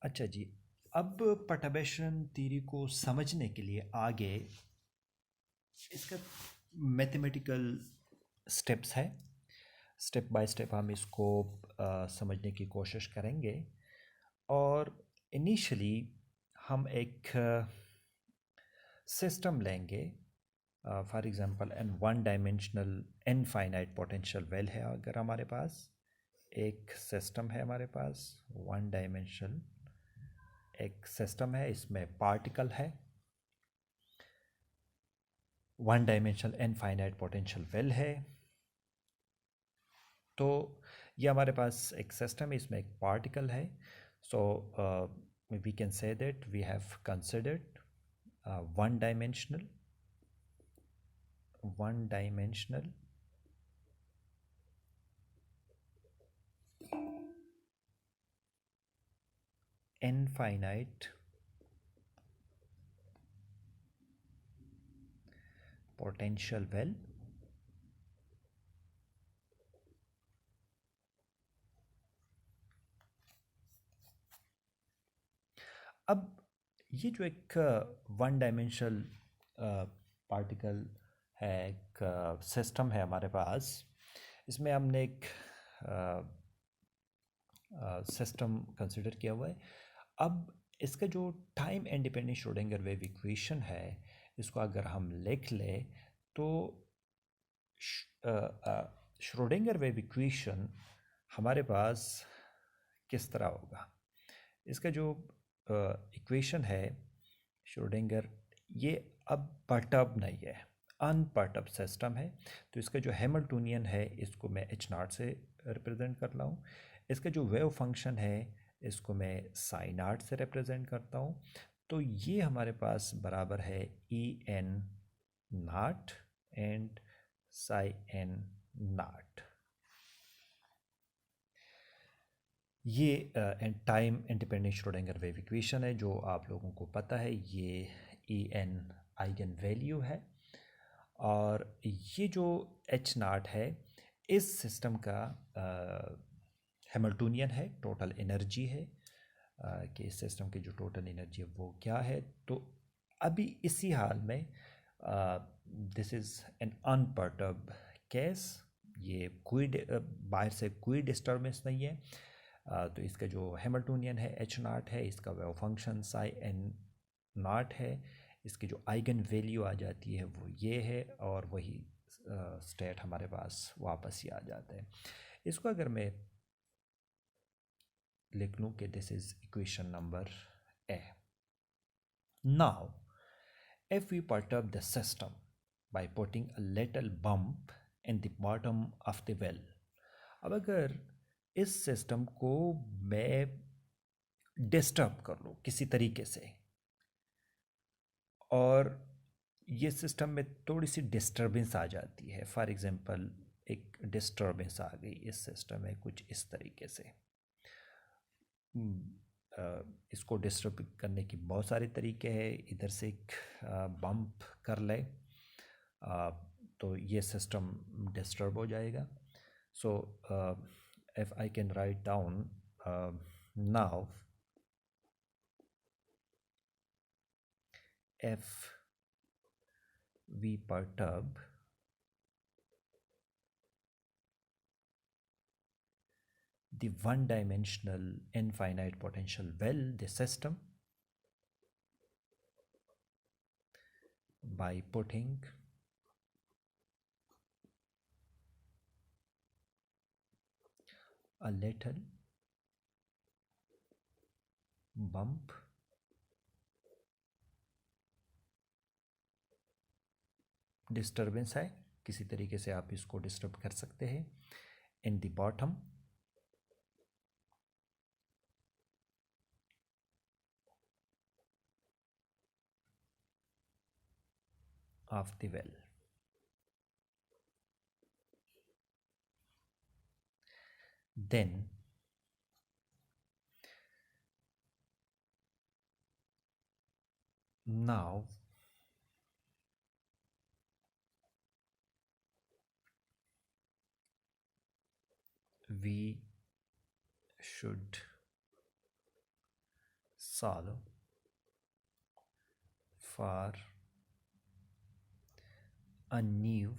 अच्छा जी। अब perturbation theory को समझने के लिए आगे इसका मैथमेटिकल स्टेप्स है। स्टेप बाय स्टेप हम इसको समझने की कोशिश करेंगे। और इनिशियली हम एक सिस्टम लेंगे। For example an one dimensional infinite potential well है अगर हमारे पास एक सिस्टम है, हमारे पास वन डायमेंशनल एक सिस्टम है, इसमें पार्टिकल है, one dimensional infinite potential well है। तो ये हमारे पास एक सिस्टम है, इसमें एक पार्टिकल है। So we can say that we have considered one dimensional infinite potential well। अब ये जो एक वन डायमेंशनल पार्टिकल है, एक सिस्टम है हमारे पास, इसमें हमने एक सिस्टम कंसिडर किया हुआ है। अब इसका जो time independent Schrodinger wave equation है, इसको अगर हम लिख लें तो श्रोडिंगर वेव इक्वेशन हमारे पास किस तरह होगा। इसका जो इक्वेशन है श्रोडिंगर, ये अब परटर्ब नहीं है, अनपर्टर्ब सिस्टम है। तो इसका जो हैमिल्टोनियन है इसको मैं एच नॉट से रिप्रेजेंट कर रहा हूँ। इसका जो वेव फंक्शन है इसको मैं साई नॉट से रिप्रेजेंट करता हूँ। तो ये हमारे पास बराबर है E n naught and psi n naught. ये time independent Schrodinger wave equation है जो आप लोगों को पता है। ये ई एन आइगन वैल्यू है और ये जो एच नॉट है इस सिस्टम का हैमिल्टोनियन है, टोटल एनर्जी है कि इस सिस्टम की जो टोटल एनर्जी है वो क्या है। तो अभी इसी हाल में दिस इज़ एन अनपर्टर्ब केस, ये कोई बाहर से कोई डिस्टर्बेंस नहीं है। तो इसका जो हैमिल्टोनियन है एच नॉट है, इसका wave function psi n naught है, इसकी जो आइगन वैल्यू आ जाती है वो ये है और वही स्टेट हमारे पास वापस ही आ जाता है। इसको अगर मैं लिख लूँ कि this is equation number A. Now if we perturb the system by putting a little bump in the bottom of the well। अब अगर इस सिस्टम को मैं डिस्टर्ब कर लूँ किसी तरीके से और ये सिस्टम में थोड़ी सी डिस्टर्बेंस आ जाती है, फॉर एग्जांपल एक डिस्टर्बेंस आ गई इस सिस्टम में कुछ इस तरीके से। इसको डिस्टर्ब करने की बहुत सारे तरीके हैं। इधर से एक बम्प कर ले तो ये सिस्टम डिस्टर्ब हो जाएगा। So if I can write down now if we perturb the one-dimensional infinite potential well the system by putting a little bump disturbance है, किसी तरीके से आप इसको डिस्टर्ब कर सकते हैं in the bottom of the well। Then now we should solve for a new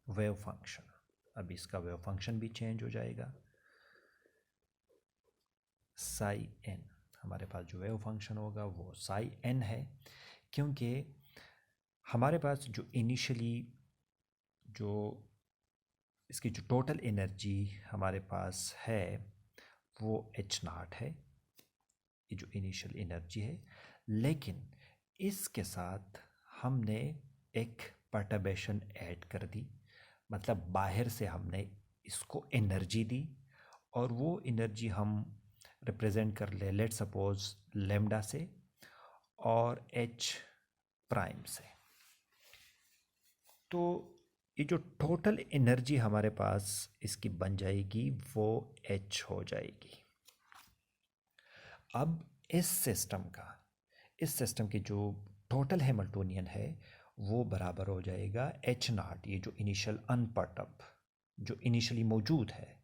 wave function. अब इसका वेव फंक्शन भी चेंज हो जाएगा। साई एन, हमारे पास जो वेव फंक्शन होगा वो साई एन है, क्योंकि हमारे पास जो इनिशियली जो इसकी जो टोटल एनर्जी हमारे पास है वो एच नॉट है, ये जो इनिशियल एनर्जी है। लेकिन इसके साथ हमने एक परटर्बेशन ऐड कर दी, मतलब बाहर से हमने इसको एनर्जी दी, और वो एनर्जी हम रिप्रेजेंट कर ले लेट सपोज लेमडा से और एच प्राइम से। तो ये जो टोटल एनर्जी हमारे पास इसकी बन जाएगी वो एच हो जाएगी। अब इस सिस्टम की जो टोटल हैमिल्टोनियन है वो बराबर हो जाएगा एच नॉट, ये जो इनिशियल अनपर्टब जो इनिशियली मौजूद है,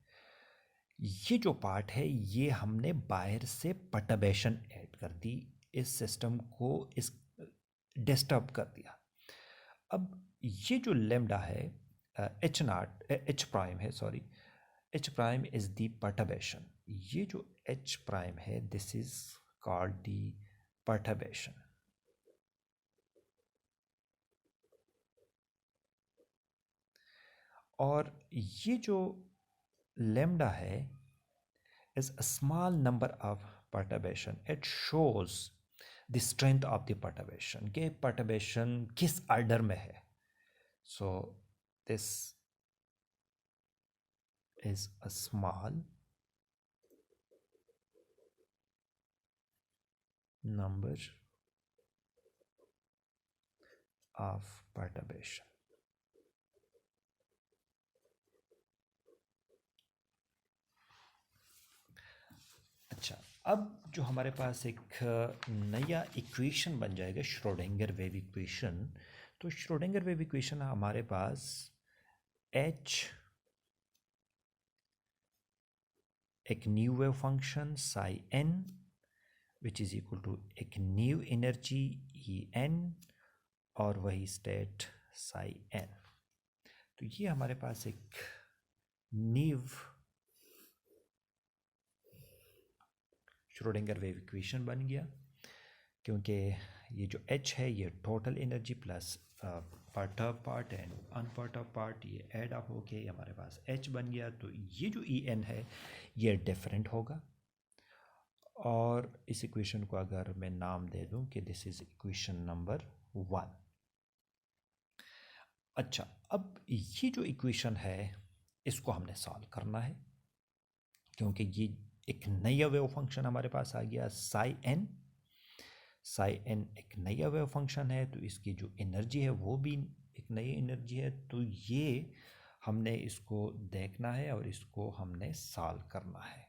ये जो पार्ट है ये हमने बाहर से परटर्बेशन ऐड कर दी, इस सिस्टम को इस डिस्टर्ब कर दिया। अब ये जो लेमडा है एच नॉट एच प्राइम है, sorry H prime is the perturbation. ये जो एच प्राइम है this is called the perturbation. और ये जो लेमडा है is a small number of perturbation. It shows the strength of the perturbation, कि perturbation किस order में है। So this is a small number of perturbation. अच्छा, अब जो हमारे पास एक नया इक्वेशन बन जाएगा श्रोडिंगर वेव इक्वेशन। तो श्रोडिंगर वेव इक्वेशन हमारे पास एच एक new wave function psi n which is equal to एक न्यू एनर्जी ई एन और वही स्टेट साई एन। तो ये हमारे पास एक न्यू श्रोडिंगर वेव इक्वेशन बन गया, क्योंकि ये जो H है ये total energy plus perturb part and अनपर्टर्ब part ये ऐड अप होके हमारे पास H बन गया। तो ये जो En है ये डिफरेंट होगा, और इस इक्वेशन को अगर मैं नाम दे दूं कि दिस इज इक्वेशन नंबर 1। अच्छा, अब ये जो इक्वेशन है इसको हमने सॉल्व करना है, क्योंकि ये एक नया वेव फंक्शन हमारे पास आ गया साई एन एक नया वेव फंक्शन है, तो इसकी जो एनर्जी है वो भी एक नई एनर्जी है। तो ये हमने इसको देखना है और इसको हमने सॉल्व करना है।